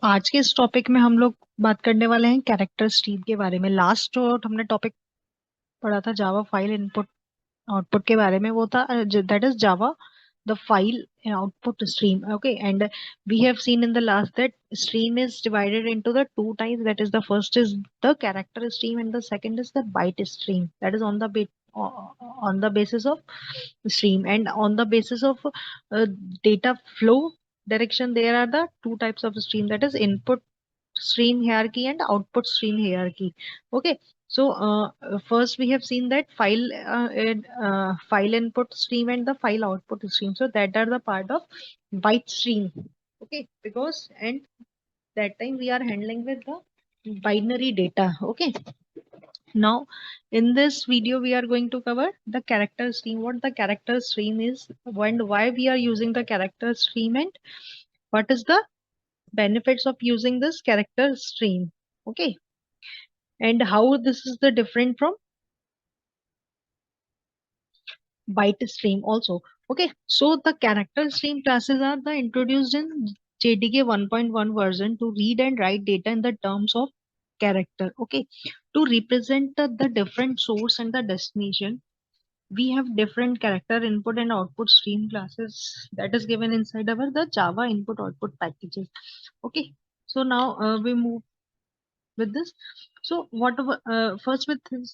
आज के इस टॉपिक में हम लोग बात करने वाले हैं कैरेक्टर स्ट्रीम के बारे में। लास्ट जो हमने टॉपिक पढ़ा था जावा फाइल इनपुट आउटपुट के बारे में, वो था that is Java the file output stream. Okay, and we have seen in the last that stream is divided into the two types. That is, the first is the character stream and the second is the byte stream. That is on the on the basis of stream, and on the basis of data flow direction, there are the two types of stream, that is input stream hierarchy and output stream hierarchy. Okay, so first we have seen that file input stream and the file output stream, so that are the part of byte stream. Okay, because and that time we are handling with the binary data. Okay, now in this video we are going to cover the character stream, what the character stream is, and why we are using the character stream, and what is the benefits of using this character stream. Okay, and how this is the different from byte stream also. Okay, so the character stream classes are the introduced in JDK 1.1 version to read and write data in the terms of character. Okay, to represent the different source and the destination, we have different character input and output stream classes that is given inside our the Java input output packages. Okay, so now we move with this. So what first with this,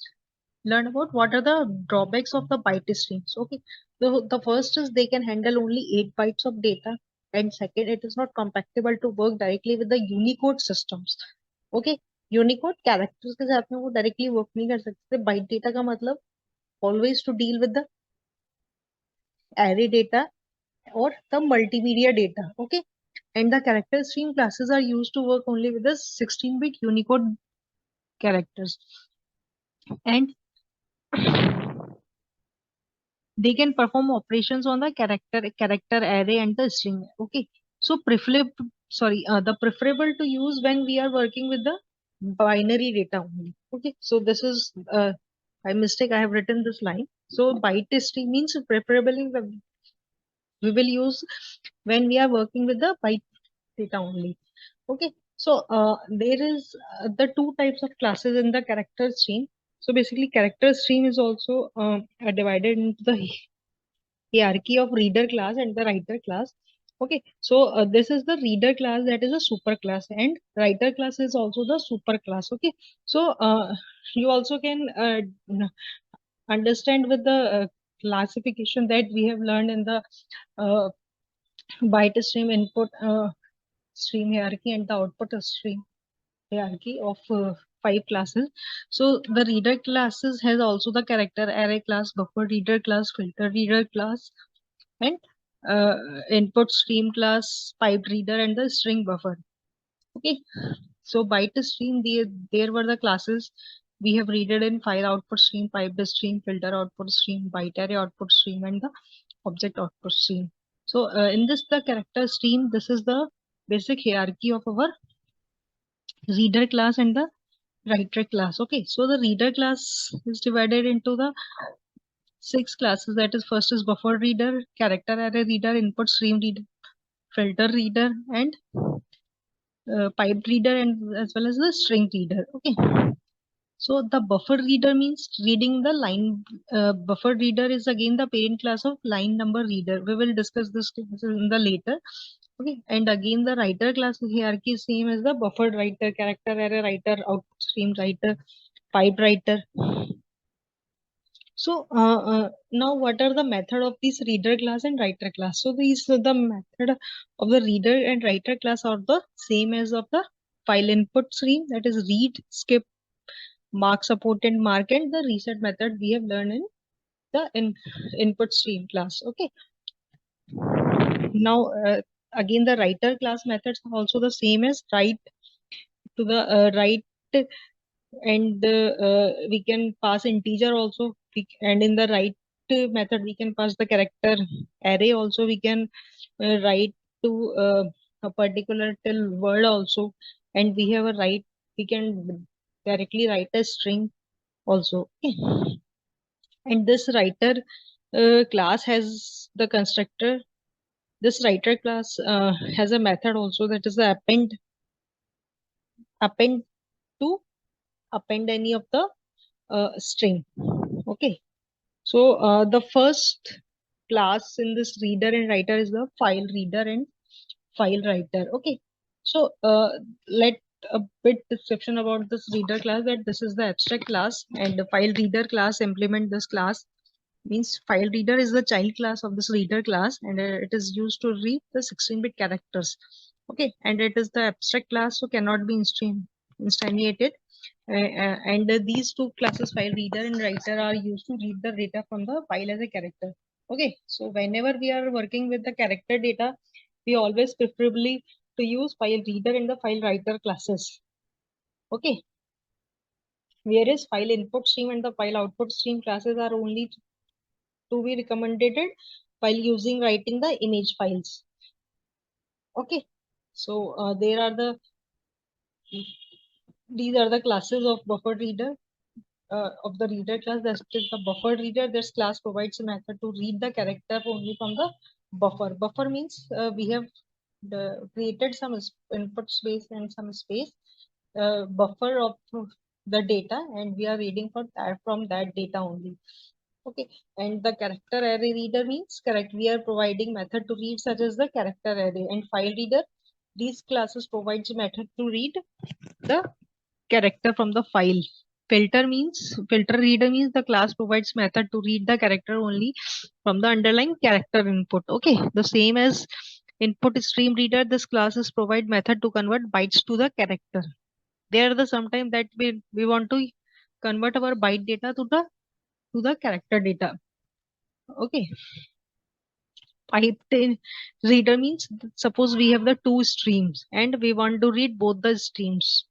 learn about what are the drawbacks of the byte streams. Okay, the first is they can handle only 8 bytes of data, and second, it is not compatible to work directly with the Unicode systems. Okay, Unicode characters के साथ में वो directly work नहीं कर सकते. Byte data का मतलब always to deal with the array data or the multimedia data. Okay, and the character stream classes are used to work only with the 16-bit Unicode characters, and they can perform operations on the character array and the string. Okay, so the preferable to use when we are working with the binary data only. Okay, so this is by mistake I have written this line. So byte stream means preferably we will use when we are working with the byte data only. Okay, so there is the two types of classes in the character stream. So basically character stream is also divided into the hierarchy of reader class and the writer class. Okay, so this is the reader class, that is a super class, and writer class is also the super class. Okay, so you also can understand with the classification that we have learned in the uh, byte stream input stream hierarchy and the output stream hierarchy of 5 classes. So the reader classes has also the character array class, buffer reader class, filter reader class, and uh, input stream class, piped reader, and the string buffer. Okay, so byte stream, there were the classes we have readed in file output stream, piped stream, filter output stream, byte array output stream, and the object output stream. So in this the character stream, this is the basic hierarchy of our reader class and the writer class. Okay, so the reader class is divided into the 6 classes. That is, first is buffer reader, character array reader, input stream reader, filter reader, and piped reader, and as well as the string reader. Okay, so the buffer reader means reading the line. Buffer reader is again the parent class of line number reader. We will discuss this in the later. Okay, and again the writer class hierarchy is same as the buffered writer, character array writer, output stream writer, pipe writer. So now what are the method of this reader class and writer class? So these the method of the reader and writer class are the same as of the file input stream, that is read, skip, mark supported, mark, and the reset method we have learned in the input stream class. Okay, now again the writer class methods are also the same as write to the write, and we can pass integer also, and in the write method we can pass the character array also, we can write to a particular till word also, and we have a write, we can directly write a string also. Okay. And this writer class has the constructor. This writer class has a method also, that is the append append to append any of the string. Okay. So the first class in this reader and writer is the file reader and file writer. Okay. So let a bit description about this reader class, that this is the abstract class and the file reader class implement this class. Means file reader is the child class of this reader class, and it is used to read the 16-bit characters. Okay, and it is the abstract class, so cannot be instantiated. And these two classes, file reader and writer, are used to read the data from the file as a character. Okay, so whenever we are working with the character data, we always preferably to use file reader and the file writer classes. Okay, whereas file input stream and the file output stream classes are only to be recommended while using writing the image files. Okay, so these are the classes of buffer reader. Of the reader class, that is the buffer reader. This class provides a method to read the character only from the buffer. Buffer means we have created some input space and some space buffer of the data, and we are reading from that data only. Okay, and the character array reader means correct. We are providing method to read such as the character array, and file reader. These classes provides method to read the character from the file. Filter reader means the class provides method to read the character only from the underlying character input. Okay, the same as input stream reader, this classes provide method to convert bytes to the character. There are the sometimes that we want to convert our byte data to the character data. Okay, pipe reader means suppose we have the two streams and we want to read both the streams.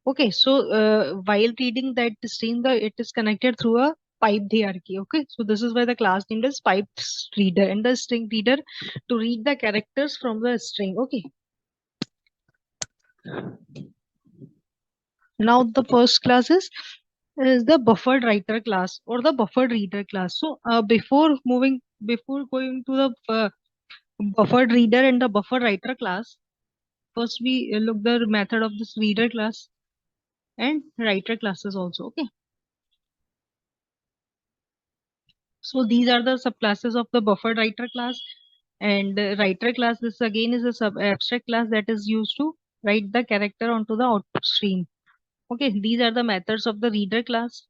Okay, so while reading that stream, it is connected through a pipe hierarchy. Okay, so this is why the class named is pipe reader, and the string reader to read the characters from the string. Okay, now the first class is the buffered writer class or the buffered reader class. So before going to the buffered reader and the buffered writer class, first we look the method of this reader class and writer classes also. Okay, so these are the subclasses of the buffered writer class. And writer class, this again is a sub abstract class that is used to write the character onto the output stream. Okay, these are the methods of the reader class.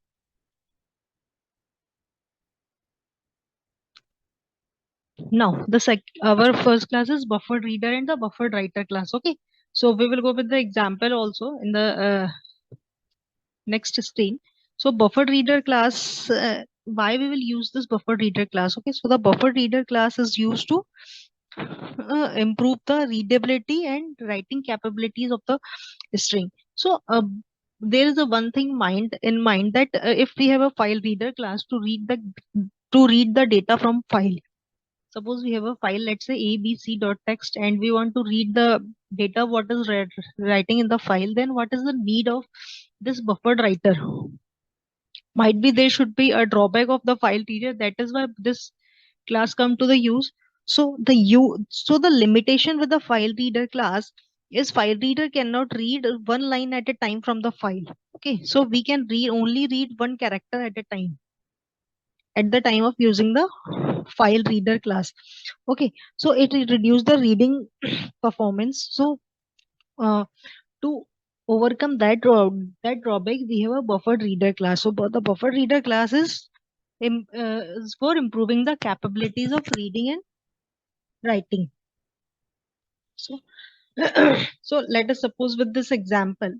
Now our first class is buffered reader and the buffered writer class. Okay, so we will go with the example also in the next screen. So buffered reader class, why we will use this buffered reader class? Okay, so the buffered reader class is used to improve the readability and writing capabilities of the string. So there is a one thing in mind that if we have a file reader class to read the data from file. Suppose we have a file, let's say abc.txt, and we want to read the data what is writing in the file. Then what is the need of this buffered writer? Might be there should be a drawback of the file reader. That is why this class come to the use. So the limitation with the file reader class is file reader cannot read one line at a time from the file. Okay, so we can only read one character at a time at the time of using the file reader class. Okay, so it will reduce the reading performance. So to overcome that drawback, we have a buffered reader class. So the buffered reader class is for improving the capabilities of reading and writing. So so let us suppose with this example,